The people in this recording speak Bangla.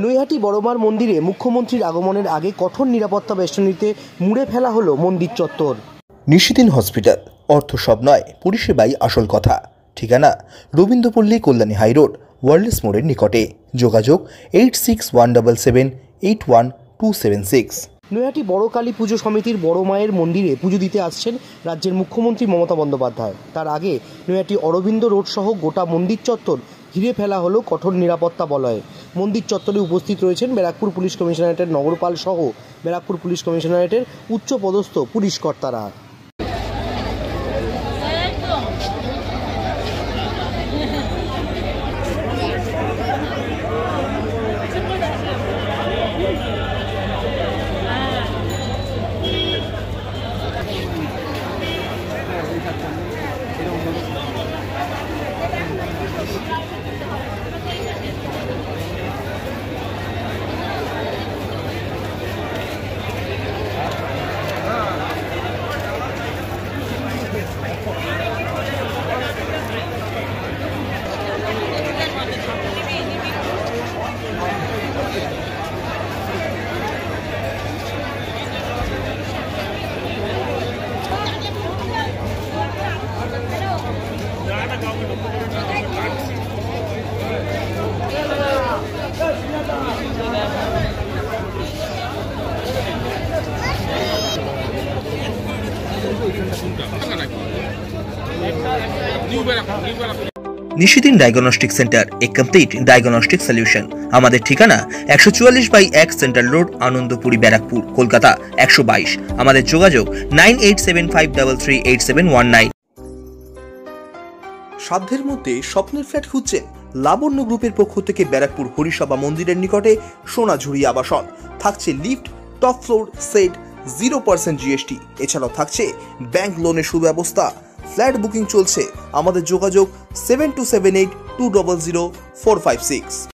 নৈহাটি বড়মার মন্দিরে মুখ্যমন্ত্রীর আগমনের আগে কঠোর নিরাপত্তা বেষ্টনীতে মুড়ে ফেলা হলো মন্দির চত্বর। নিশিদিন হসপিটাল, অর্থ সব নয়, পরিষেবাই আসল কথা। ঠিকানা রবীন্দ্রপল্লী, কল্যাণী হাইরোড, ওয়ার্ল্ডস মোড়ের নিকটে। যোগাযোগ 8617781276। নৈহাটি বড় কালী পুজো সমিতির বড় মায়ের মন্দিরে পুজো দিতে আসছেন রাজ্যের মুখ্যমন্ত্রী মমতা বন্দ্যোপাধ্যায়। তার আগে নৈহাটি অরবিন্দ রোড সহ গোটা মন্দির চত্বর ঘিরে ফেলা হলো কঠোর নিরাপত্তা বলয়ে। মন্দির চত্বরে উপস্থিত রয়েছেন ব্যারাকপুর পুলিশ কমিশনারেটের নগরপাল সহ ব্যারাকপুর পুলিশ কমিশনারেটের উচ্চপদস্থ পুলিশ কর্তারা। নিশিদিন ডায়াগনস্টিক সেন্টার, এ কমপ্লিট ডায়াগনস্টিক সলিউশন। আমাদের ঠিকানা 144/1 সেন্ট্রাল রোড, আনন্দপুরি, ব্যারাকপুর, কলকাতা 122। আমাদের যোগাযোগ 9875338719। সাধ্যের মধ্যে স্বপ্নের ফ্ল্যাট খুঁজছেন? লাবণ্য গ্রুপের পক্ষ থেকে ব্যারাকপুর হরিসভা মন্দিরের নিকটে সোনাঝুরি আবাসন। থাকছে lift, top floor, set, 0% GST। এছাড়াও থাকছে ব্যাংক লোনের সুব্যবস্থা। ফ্ল্যাট বুকিং চলছে। আমাদের যোগাযোগ 7278200456।